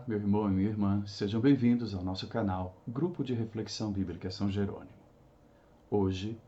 meu irmão e minha irmã, sejam bem-vindos ao nosso canal Grupo de Reflexão Bíblica São Jerônimo. Hoje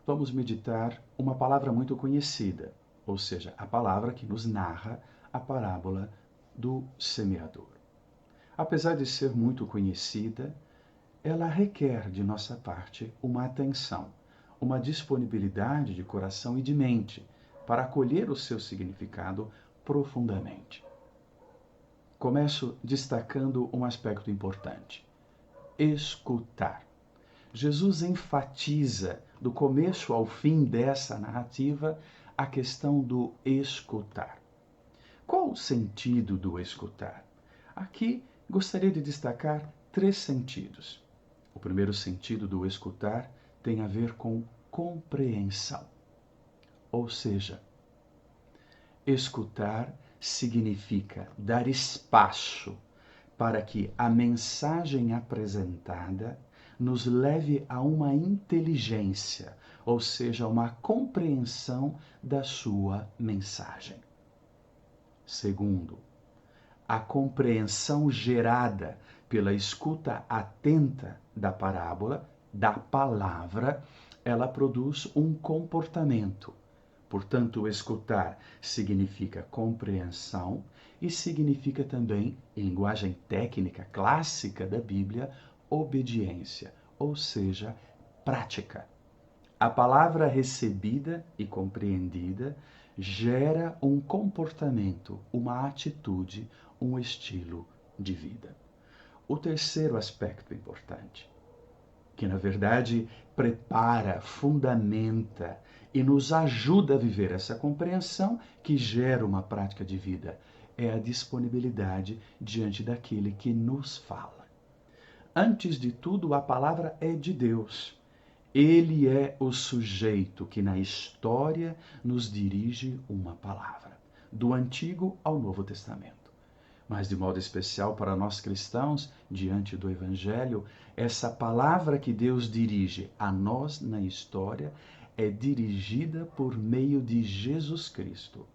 vamos meditar uma palavra muito conhecida, ou seja, a palavra que nos narra a parábola do semeador. Apesar de ser muito conhecida, ela requer de nossa parte uma atenção, uma disponibilidade de coração e de mente para acolher o seu significado profundamente. Começo destacando um aspecto importante: escutar. Jesus enfatiza, do começo ao fim dessa narrativa, a questão do escutar. Qual o sentido do escutar? Aqui gostaria de destacar 3 sentidos. O primeiro sentido do escutar tem a ver com compreensão. Ou seja, escutar significa dar espaço para que a mensagem apresentada nos leve a uma inteligência, ou seja, uma compreensão da sua mensagem. Segundo, a compreensão gerada pela escuta atenta da parábola, da palavra, ela produz um comportamento. Portanto, escutar significa compreensão e significa também, em linguagem técnica clássica da Bíblia, obediência, ou seja, prática. A palavra recebida e compreendida gera um comportamento, uma atitude, um estilo de vida. O terceiro aspecto importante, que na verdade prepara, fundamenta e nos ajuda a viver essa compreensão que gera uma prática de vida, é a disponibilidade diante daquele que nos fala. Antes de tudo, a palavra é de Deus. Ele é o sujeito que na história nos dirige uma palavra, do Antigo ao Novo Testamento. Mas de modo especial para nós cristãos, diante do Evangelho, essa palavra que Deus dirige a nós na história é dirigida por meio de Jesus Cristo.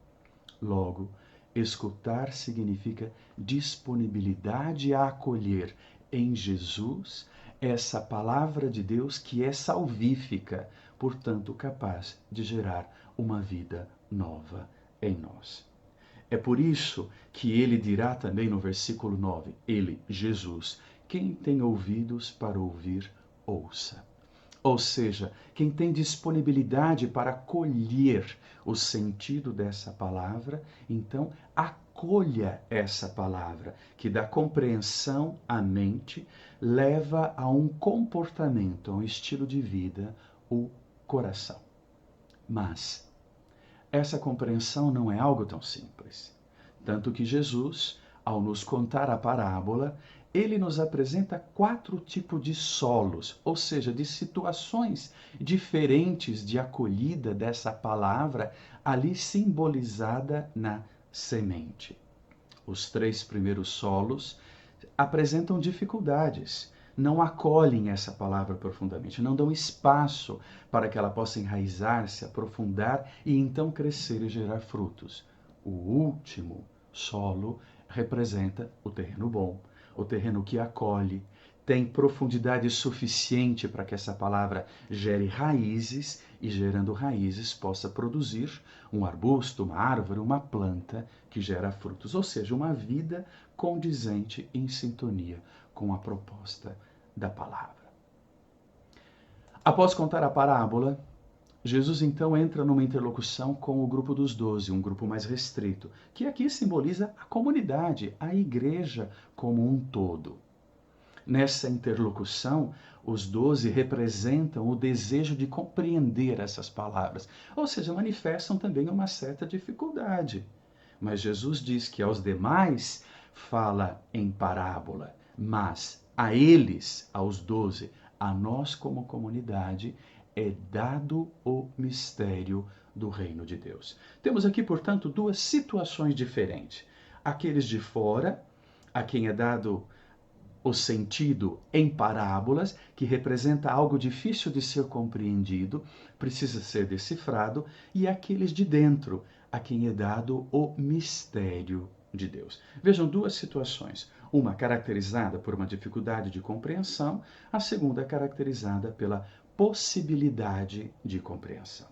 Logo, escutar significa disponibilidade a acolher em Jesus essa palavra de Deus que é salvífica, portanto capaz de gerar uma vida nova em nós. É por isso que ele dirá também no versículo 9, ele, Jesus, quem tem ouvidos para ouvir, ouça. Ou seja, quem tem disponibilidade para colher o sentido dessa palavra, então acolha essa palavra, que da compreensão à mente leva a um comportamento, a um estilo de vida, o coração. Mas essa compreensão não é algo tão simples. Tanto que Jesus, ao nos contar a parábola, ele nos apresenta 4 tipos de solos, ou seja, de situações diferentes de acolhida dessa palavra ali simbolizada na semente. Os 3 primeiros solos apresentam dificuldades, não acolhem essa palavra profundamente, não dão espaço para que ela possa enraizar, se aprofundar e então crescer e gerar frutos. O último solo representa o terreno bom, o terreno que acolhe, tem profundidade suficiente para que essa palavra gere raízes e, gerando raízes, possa produzir um arbusto, uma árvore, uma planta que gera frutos, ou seja, uma vida condizente em sintonia com a proposta da palavra. Após contar a parábola, Jesus então entra numa interlocução com o grupo dos 12, um grupo mais restrito, que aqui simboliza a comunidade, a igreja como um todo. Nessa interlocução, os 12 representam o desejo de compreender essas palavras, ou seja, manifestam também uma certa dificuldade. Mas Jesus diz que aos demais fala em parábola, mas a eles, aos 12, a nós como comunidade, é dado o mistério do reino de Deus. Temos aqui, portanto, 2 situações diferentes. Aqueles de fora, a quem é dado o sentido em parábolas, que representa algo difícil de ser compreendido, precisa ser decifrado, e aqueles de dentro, a quem é dado o mistério de Deus. Vejam 2 situações. Uma caracterizada por uma dificuldade de compreensão, a segunda caracterizada pela possibilidade de compreensão.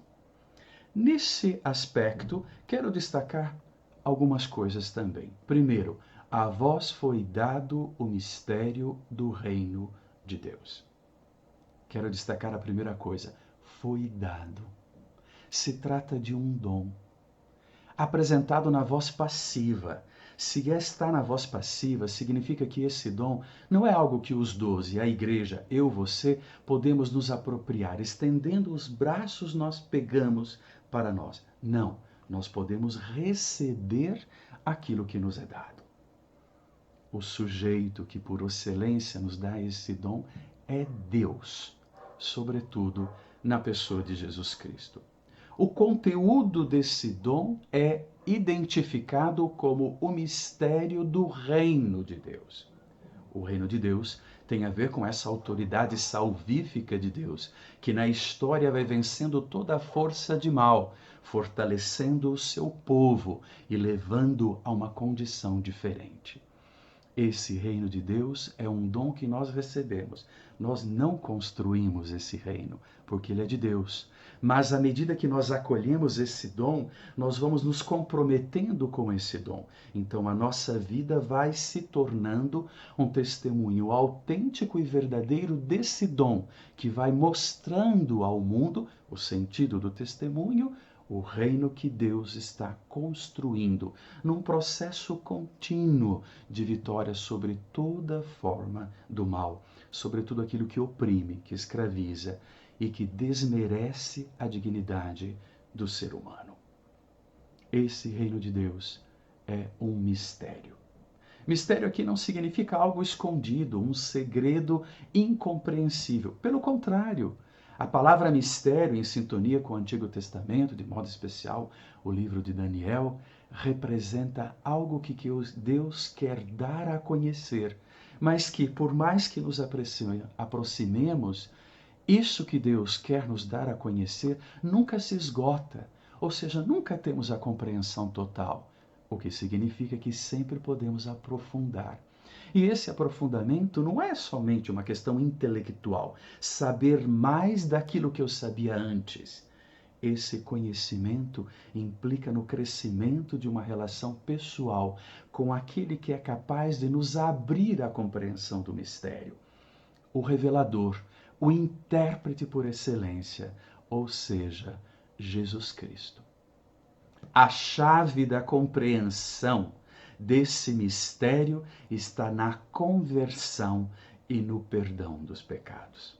Nesse aspecto, quero destacar algumas coisas também. Primeiro, a vós foi dado o mistério do reino de Deus. Quero destacar a primeira coisa, foi dado. Se trata de um dom, apresentado na voz passiva. Se está na voz passiva, significa que esse dom não é algo que os 12, a igreja, eu, você, podemos nos apropriar. Estendendo os braços, nós pegamos para nós. Não, nós podemos receber aquilo que nos é dado. O sujeito que por excelência nos dá esse dom é Deus, sobretudo na pessoa de Jesus Cristo. O conteúdo desse dom é identificado como o mistério do reino de Deus. O reino de Deus tem a ver com essa autoridade salvífica de Deus, que na história vai vencendo toda a força de mal, fortalecendo o seu povo e levando a uma condição diferente. Esse reino de Deus é um dom que nós recebemos. Nós não construímos esse reino, porque ele é de Deus. Mas à medida que nós acolhemos esse dom, nós vamos nos comprometendo com esse dom. Então a nossa vida vai se tornando um testemunho autêntico e verdadeiro desse dom, que vai mostrando ao mundo o sentido do testemunho, o reino que Deus está construindo, num processo contínuo de vitória sobre toda forma do mal, sobre tudo aquilo que oprime, que escraviza e que desmerece a dignidade do ser humano. Esse reino de Deus é um mistério. Mistério aqui não significa algo escondido, um segredo incompreensível. Pelo contrário, a palavra mistério, em sintonia com o Antigo Testamento, de modo especial o livro de Daniel, representa algo que Deus quer dar a conhecer, mas que, por mais que nos aproximemos, isso que Deus quer nos dar a conhecer nunca se esgota, ou seja, nunca temos a compreensão total, o que significa que sempre podemos aprofundar. E esse aprofundamento não é somente uma questão intelectual, saber mais daquilo que eu sabia antes. Esse conhecimento implica no crescimento de uma relação pessoal com aquele que é capaz de nos abrir à compreensão do mistério. O revelador, o intérprete por excelência, ou seja, Jesus Cristo. A chave da compreensão desse mistério está na conversão e no perdão dos pecados.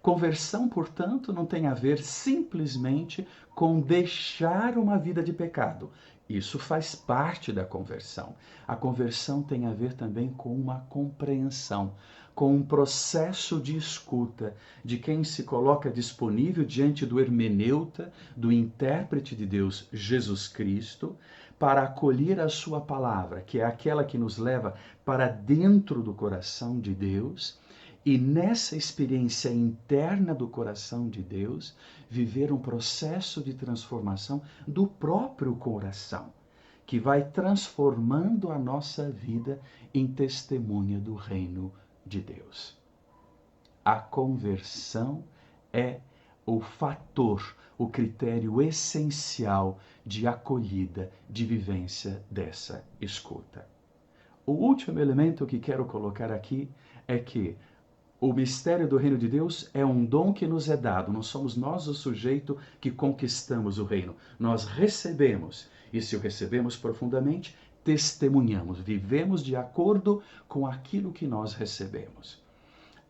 Conversão, portanto, não tem a ver simplesmente com deixar uma vida de pecado. Isso faz parte da conversão. A conversão tem a ver também com uma compreensão, com um processo de escuta de quem se coloca disponível diante do hermeneuta, do intérprete de Deus, Jesus Cristo, para acolher a sua palavra, que é aquela que nos leva para dentro do coração de Deus, e nessa experiência interna do coração de Deus, viver um processo de transformação do próprio coração, que vai transformando a nossa vida em testemunha do reino de Deus. A conversão é o fator, o critério essencial de acolhida, de vivência dessa escuta. O último elemento que quero colocar aqui é que o mistério do reino de Deus é um dom que nos é dado. Não somos nós o sujeito que conquistamos o reino. Nós recebemos. E se o recebemos profundamente, testemunhamos. Vivemos de acordo com aquilo que nós recebemos.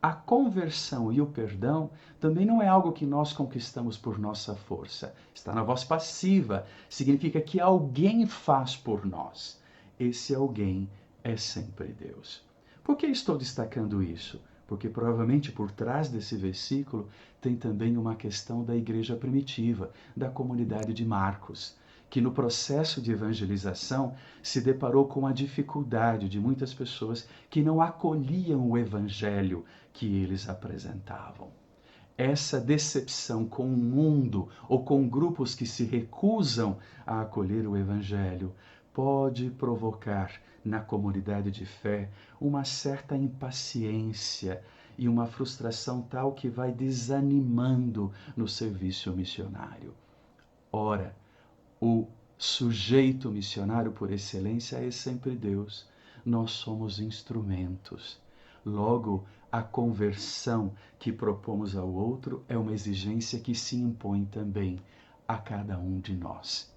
A conversão e o perdão também não é algo que nós conquistamos por nossa força. Está na voz passiva. Significa que alguém faz por nós. Esse alguém é sempre Deus. Por que estou destacando isso? Porque provavelmente por trás desse versículo tem também uma questão da igreja primitiva, da comunidade de Marcos, que no processo de evangelização se deparou com a dificuldade de muitas pessoas que não acolhiam o evangelho que eles apresentavam. Essa decepção com o mundo ou com grupos que se recusam a acolher o evangelho pode provocar na comunidade de fé uma certa impaciência e uma frustração tal que vai desanimando no serviço missionário. Ora, o sujeito missionário por excelência é sempre Deus. Nós somos instrumentos. Logo, a conversão que propomos ao outro é uma exigência que se impõe também a cada um de nós.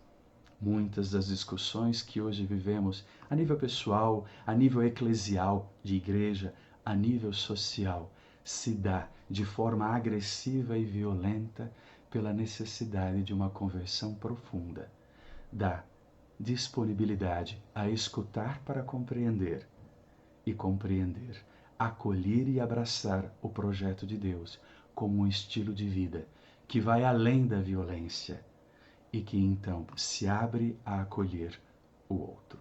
Muitas das discussões que hoje vivemos a nível pessoal, a nível eclesial, de igreja, a nível social, se dá de forma agressiva e violenta pela necessidade de uma conversão profunda, da disponibilidade a escutar para compreender e compreender, acolher e abraçar o projeto de Deus como um estilo de vida que vai além da violência e que então se abre a acolher o outro.